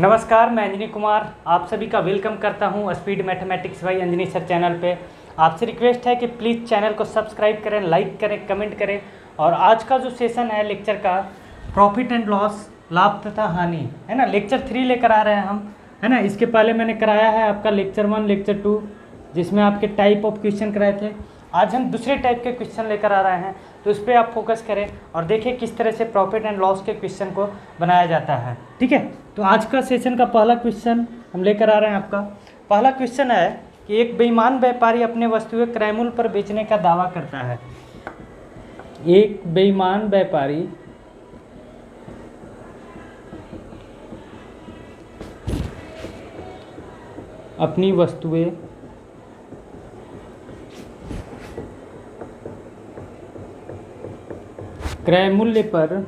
नमस्कार, मैं अंजनी कुमार आप सभी का वेलकम करता हूं speed mathematics bye Anjani sir channel पे। आपसे रिक्वेस्ट है कि प्लीज़ चैनल को सब्सक्राइब करें, लाइक करें, कमेंट करें। और आज का जो सेशन है लेक्चर का प्रॉफिट एंड लॉस, लाभ तथा हानि, है ना, लेक्चर 3 लेकर आ रहे हैं हम, है ना। इसके पहले मैंने कराया है आपका लेक्चर 1, लेक्चर 2, जिसमें आपके टाइप ऑफ क्वेश्चन कराए थे। आज हम दूसरे टाइप के क्वेश्चन लेकर आ रहे हैं, तो उस पर आप फोकस करें और देखें किस तरह से प्रॉफिट एंड लॉस के क्वेश्चन को बनाया जाता है। ठीक है, तो आज का सेशन का पहला क्वेश्चन हम लेकर आ रहे हैं। आपका पहला क्वेश्चन है कि एक बेईमान व्यापारी अपने वस्तुएं क्रय मूल्य पर बेचने का दावा करता है। एक बेईमान व्यापारी अपनी वस्तुएं क्रय मूल्य पर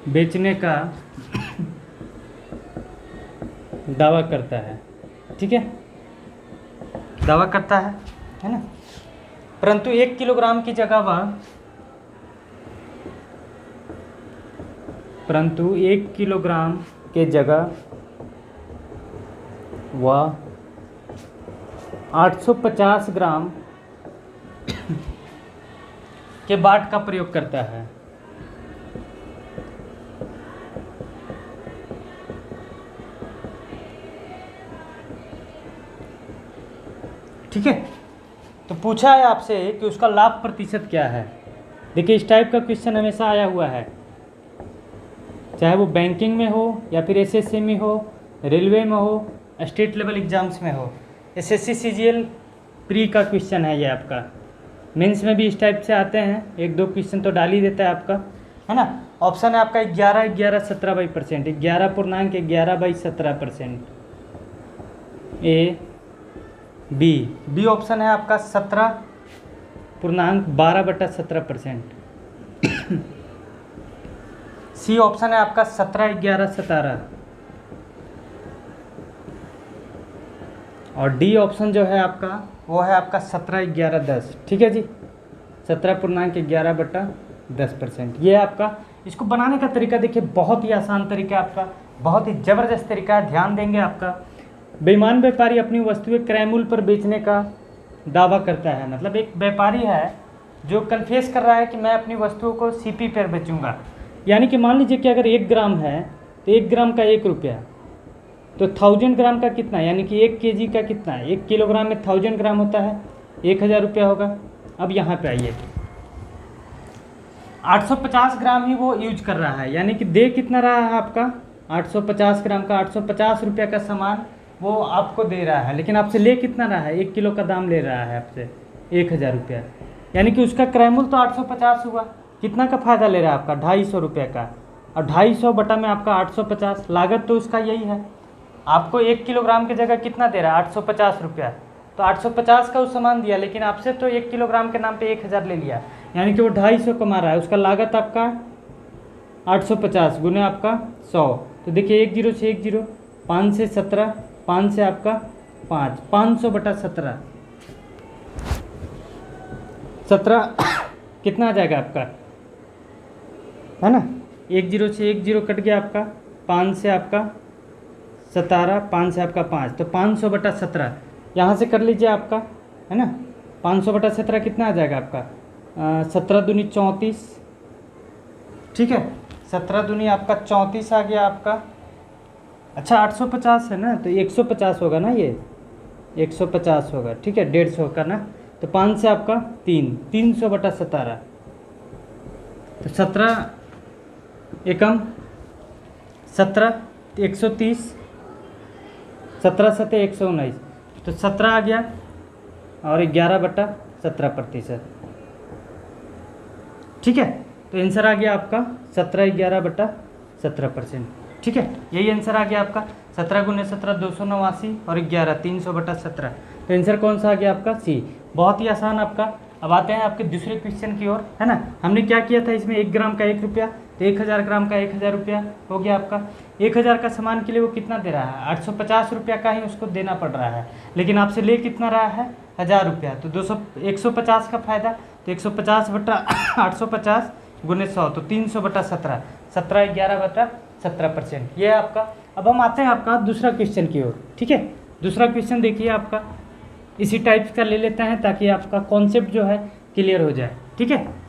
बेचने का दावा करता है। ठीक है, दावा करता है ना। परंतु 1 किलोग्राम की जगह वह 850 ग्राम के बाट का प्रयोग करता है। ठीक है, तो पूछा है आपसे कि उसका लाभ प्रतिशत क्या है। देखिए, इस टाइप का क्वेश्चन हमेशा आया हुआ है, चाहे वो बैंकिंग में हो या फिर एसएससी में हो, रेलवे में हो, स्टेट लेवल एग्जाम्स में हो। एसएससी सीजीएल प्री का क्वेश्चन है ये आपका। मेंस में भी इस टाइप से आते हैं, 1-2 क्वेश्चन तो डाल ही देता है आपका, है ना। ऑप्शन है आपका 11/17%, 11.11/17%। ए बी ऑप्शन है आपका 17.12/17%। सी ऑप्शन है आपका 17/11/17। और डी ऑप्शन जो है आपका वो है आपका 17/11/10। ठीक है जी, 17.11/10%। ये आपका इसको बनाने का तरीका देखिए, बहुत ही आसान तरीका है आपका, बहुत ही ज़बरदस्त तरीका है, ध्यान देंगे आपका। बेईमान व्यापारी अपनी वस्तुएं क्रय मूल्य पर बेचने का दावा करता है। मतलब एक व्यापारी है जो कन्फेस कर रहा है कि मैं अपनी वस्तुओं को सीपी पर बेचूंगा। यानी कि मान लीजिए कि अगर 1 ग्राम है तो 1 ग्राम का 1 रुपया, तो 1000 ग्राम का कितना, यानी कि 1 केजी का कितना है, 1 किलोग्राम में 1000 ग्राम होता है, 1000 रुपया होगा। अब यहाँ पे आइए, 850 ग्राम ही वो यूज कर रहा है, यानी कि दे कितना रहा है आपका 850 ग्राम का, 850 रुपया का सामान वो आपको दे रहा है, लेकिन आपसे ले कितना रहा है, 1 किलो का दाम ले रहा है आपसे 1000 रुपया। यानी कि उसका क्रय मूल्य तो 850 हुआ, कितना का फ़ायदा ले रहा है आपका 250 रुपये का, और 250 बटा में आपका 850, लागत तो उसका यही है। आपको 1 किलोग्राम की जगह कितना दे रहा है 850 रुपया, तो 850 का उस सामान दिया, लेकिन आपसे तो 1 किलोग्राम के नाम पे 1000 ले लिया, यानी कि वो 250 कमा रहा है। उसका लागत आपका 850 गुने आपका 100, तो देखिए 1 0 से 1 0, 5 से 17, 5 से आपका 5, 500 बटा 17, 17 कितना आ जाएगा आपका, है ना। 1 0 से 1 0 कट गया आपका, 5 से आपका 17, 5 से आपका 5, तो 500 बटा 17 यहाँ से कर लीजिए आपका, है ना। 500 बटा 17 कितना आ जाएगा आपका 17 दूनी 34। ठीक है, 17 दूनी आपका 34 आ गया आपका। अच्छा 850 है ना, तो 150 होगा ना, ये 150 होगा। ठीक है, 150 का ना, तो 5 से आपका 3, 300 बटा 17, तो 17 एकम 17, 130, 17 सते 119, तो 17 आ गया, और 11/17%। ठीक है, तो आंसर आ गया आपका 17/11/17%। ठीक है, यही आंसर आ गया आपका। 17 गुने 17 289, और 11 300/17, तो आंसर कौन सा आ गया आपका सी। बहुत ही आसान आपका। अब आते हैं आपके दूसरे क्वेश्चन की ओर, है ना। हमने क्या किया था इसमें, 1 ग्राम का 1 रुपया, तो 1000 ग्राम का 1000 रुपया हो गया आपका। 1000 का सामान के लिए वो कितना दे रहा है 850 रुपया का ही उसको देना पड़ रहा है, लेकिन आपसे ले कितना रहा है 1000 रुपया, तो 150 का फ़ायदा, तो 150 बटा 850 गुने 100, तो 300 बटा 17, 17/11/17%। ये है आपका। अब हम आते हैं आपका दूसरा क्वेश्चन की ओर, ठीक है। दूसरा क्वेश्चन देखिए आपका, इसी टाइप का ले लेते हैं ताकि आपका कॉन्सेप्ट जो है क्लियर हो जाए, ठीक है।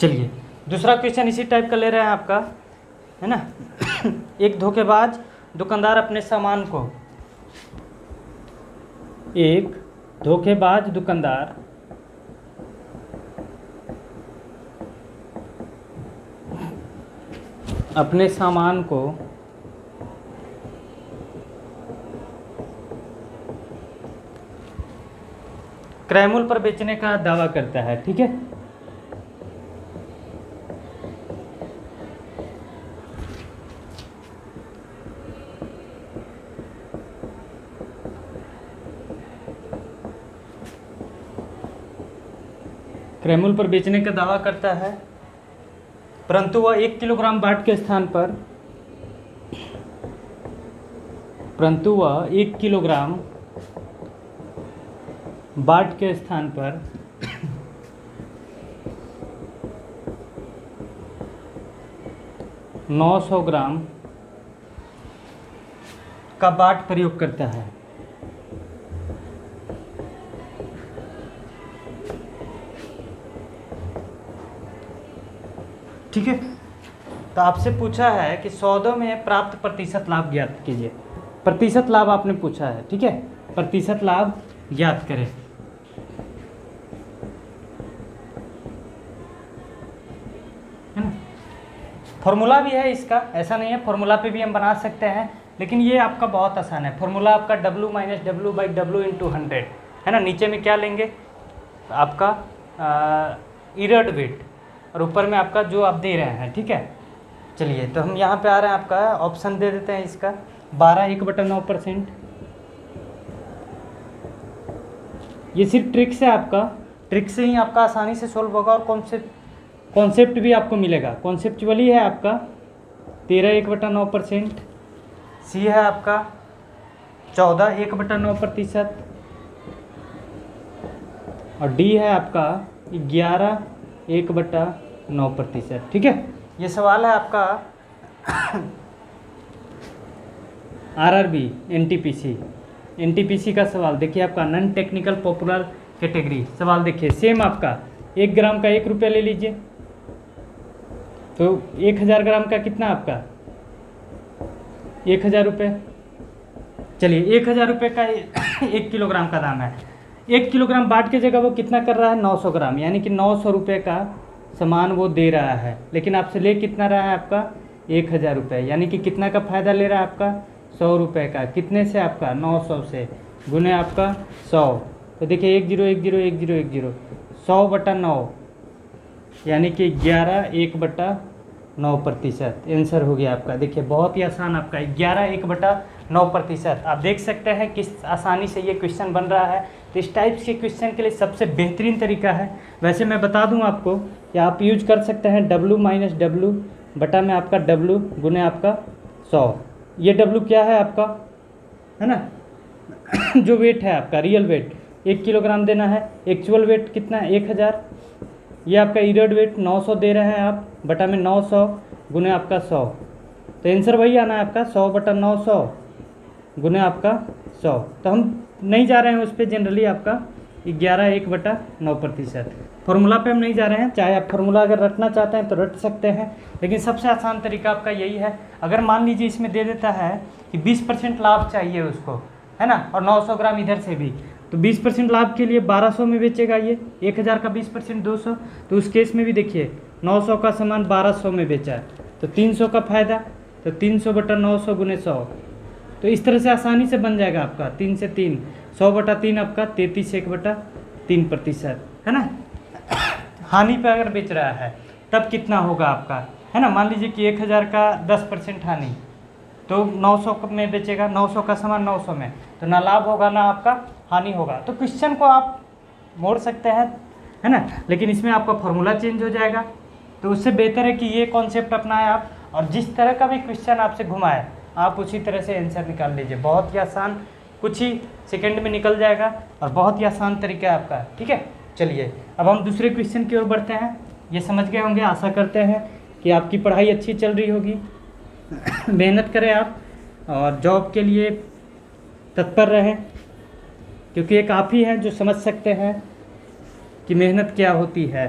चलिए दूसरा क्वेश्चन इसी टाइप का ले रहे हैं आपका, है ना। एक धोखेबाज दुकानदार अपने सामान को, एक धोखेबाज दुकानदार अपने सामान को क्रय मूल्य पर बेचने का दावा करता है, ठीक है। क्रय मूल्य पर बेचने का दावा करता है, परंतु वह 1 किलोग्राम बाट के स्थान पर, परंतु वह 1 किलोग्राम बाट के स्थान पर 900 ग्राम का बाट प्रयोग करता है। ठीक है। तो आपसे पूछा है कि सौदों में प्राप्त प्रतिशत लाभ ज्ञात कीजिए। प्रतिशत लाभ आपने पूछा है, ठीक है। प्रतिशत लाभ ज्ञात करें। है ना। फॉर्मूला भी है इसका, ऐसा नहीं है, फॉर्मूला पे भी हम बना सकते हैं, लेकिन ये आपका बहुत आसान है। फॉर्मूला आपका W - W/W × 100 है ना। नीचे में क्या लेंगे आपका इरड वेट, और ऊपर में आपका जो आप दे रहे हैं, ठीक है। चलिए तो हम यहाँ पे आ रहे हैं, आपका ऑप्शन दे देते हैं इसका 12 1/9%। ये सिर्फ ट्रिक से आपका, ट्रिक से ही आपका आसानी से सोल्व होगा, और कॉन्सेप्ट भी आपको मिलेगा। कॉन्सेप्चुअली है आपका 13 1/9%। सी है आपका 14 1/9%, और डी है आपका 11 1/9%, ठीक है। ये सवाल है आपका RRB NTPC का सवाल। देखिए आपका नॉन टेक्निकल पॉपुलर कैटेगरी सवाल। देखिए सेम आपका 1 ग्राम का 1 रुपया ले लीजिए, तो 1000 ग्राम का कितना आपका 1000 रुपये। चलिए 1000 रुपये का 1 किलोग्राम का दाम है। 1 किलोग्राम बाट की जगह वो कितना कर रहा है 900 ग्राम, यानी कि 900 रुपये का सामान वो दे रहा है, लेकिन आपसे ले कितना रहा है आपका 1000 रुपये, यानी कि कितना का फ़ायदा ले रहा है आपका 100 रुपये का। कितने से आपका 900 से गुने आपका 100, तो देखिए 10 10 10 10 100/9, यानी कि 11 1/9%। आंसर हो गया आपका। देखिए बहुत ही आसान आपका 11 1/9%। आप देख सकते हैं किस आसानी से ये क्वेश्चन बन रहा है। तो इस टाइप के क्वेश्चन के लिए सबसे बेहतरीन तरीका है, वैसे मैं बता दूं आपको कि आप यूज कर सकते हैं W - W बटा में आपका W गुने आपका 100। ये W क्या है आपका, है ना, जो वेट है आपका रियल वेट 1 किलोग्राम देना है, एक्चुअल वेट कितना है 1000। ये आपका इरड वेट 900 दे रहे हैं आप, बटा में 900 गुने आपका 100, तो आंसर वही आना है आपका 100/900 गुने आपका 100। तो हम नहीं जा रहे हैं उस पर, जनरली आपका 11 1/9%। फार्मूला पे हम नहीं जा रहे हैं, चाहे आप फार्मूला अगर रटना चाहते हैं तो रट सकते हैं, लेकिन सबसे आसान तरीका आपका यही है। अगर मान लीजिए इसमें दे देता है कि 20% लाभ चाहिए उसको, है ना, और 900 ग्राम इधर से भी, तो 20% लाभ के लिए 1200 में बेचेगा ये। 1000 का 20% 200, तो उस केस में भी देखिए 900 का सामान 1200 में बेचा है, तो 300 का फ़ायदा, तो 300/900 गुने 100। तो इस तरह से आसानी से बन जाएगा आपका 3 से 3, 100/3 आपका 33 1/3%, है ना। हानि पे अगर बेच रहा है तब कितना होगा आपका, है ना। मान लीजिए कि 1000 का 10% हानि, तो 900 में बेचेगा, 900 का सामान 900 में, तो ना लाभ होगा ना आपका हानि होगा। तो क्वेश्चन को आप मोड़ सकते हैं, है ना, लेकिन इसमें आपका फॉर्मूला चेंज हो जाएगा। तो उससे बेहतर है कि ये कॉन्सेप्ट अपनाएं आप, और जिस तरह का भी क्वेश्चन आपसे घुमाए आप उसी तरह से आंसर निकाल लीजिए। बहुत ही आसान, कुछ ही सेकंड में निकल जाएगा और बहुत ही आसान तरीका है आपका। ठीक है, चलिए अब हम दूसरे क्वेश्चन की ओर बढ़ते हैं। ये समझ गए होंगे, आशा करते हैं कि आपकी पढ़ाई अच्छी चल रही होगी। मेहनत करें आप और जॉब के लिए तत्पर रहें, क्योंकि एक आप ही हैं जो समझ सकते हैं कि मेहनत क्या होती है।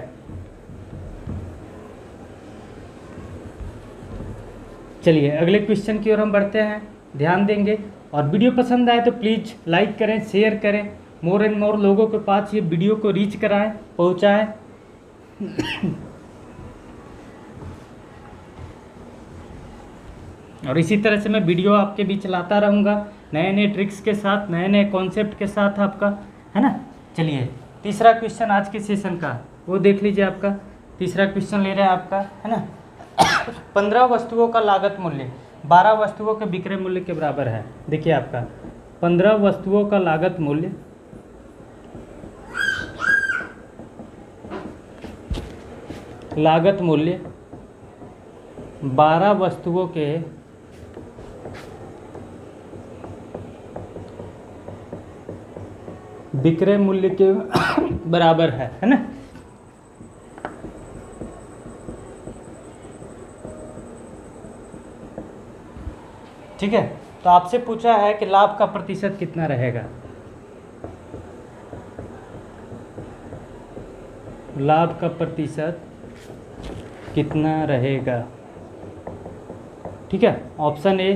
चलिए अगले क्वेश्चन की ओर हम बढ़ते हैं, ध्यान देंगे। और वीडियो पसंद आए तो प्लीज़ लाइक करें, शेयर करें, मोर एंड मोर लोगों के पास ये वीडियो को रीच कराएं, पहुंचाएं। और इसी तरह से मैं वीडियो आपके बीच लाता रहूँगा, नए नए ट्रिक्स के साथ, नए नए कॉन्सेप्ट के साथ आपका, है ना। चलिए तीसरा क्वेश्चन आज के सेशन का वो देख लीजिए। आपका तीसरा क्वेश्चन ले रहे हैं आपका, है ना। 15 वस्तुओं का लागत मूल्य 12 वस्तुओं के विक्रय मूल्य के बराबर है। देखिए आपका 15 वस्तुओं का लागत मूल्य लागत मूल्य 12 वस्तुओं के विक्रय मूल्य के बराबर है ना। ठीक है, तो आपसे पूछा है कि लाभ का प्रतिशत कितना रहेगा। लाभ का प्रतिशत कितना रहेगा। ठीक है, option A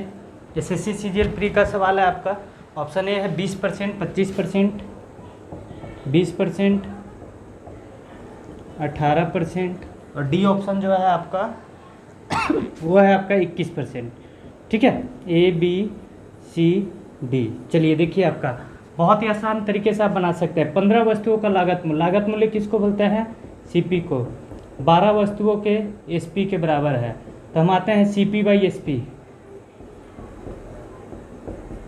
SSC CGL pre का सवाल है आपका। ऑप्शन ए है 20%, 25%, 20%, 18%, और डी ऑप्शन जो है आपका वो है आपका 21%। ठीक है, ए बी सी डी। चलिए देखिए आपका बहुत ही आसान तरीके से आप बना सकते हैं। 15 वस्तुओं का लागत मूल्य किसको बोलते हैं, सीपी को। 12 वस्तुओं के एसपी के बराबर है, तो हम आते हैं सीपी बाई एसपी।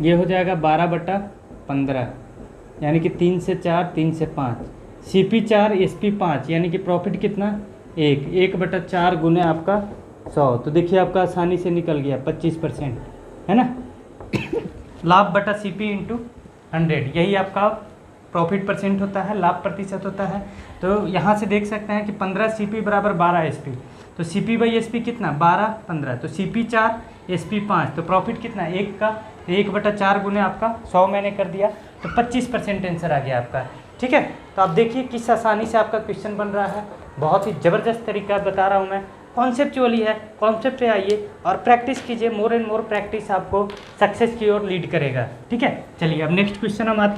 ये हो जाएगा 12/15, यानी कि 3 से 4, 3 से 5। सीपी 4, एसपी 5, यानी कि प्रॉफिट कितना 1/4 गुने आपका 100। तो देखिए आपका आसानी से निकल गया 25%, है ना। लाभ बटा सीपी इंटू 100, यही आपका प्रॉफिट परसेंट होता है, लाभ प्रतिशत होता है। तो यहाँ से देख सकते हैं कि 15 सीपी बराबर 12 एसपी, तो सीपी बाई एसपी कितना 12, 15, तो सीपी 4, एसपी 5, तो प्रॉफिट कितना 1 का, 1/4 गुने आपका 100 मैंने कर दिया, तो 25% आंसर आ गया आपका। ठीक है, तो आप देखिए किस आसानी से आपका क्वेश्चन बन रहा है। बहुत ही ज़बरदस्त तरीका बता रहा हूँ मैं, कॉन्सेप्चुअली है। कॉन्सेप्ट पे आइए और प्रैक्टिस कीजिए, मोर एंड मोर प्रैक्टिस आपको सक्सेस की ओर लीड करेगा। ठीक है, चलिए अब नेक्स्ट क्वेश्चन हम आते हैं।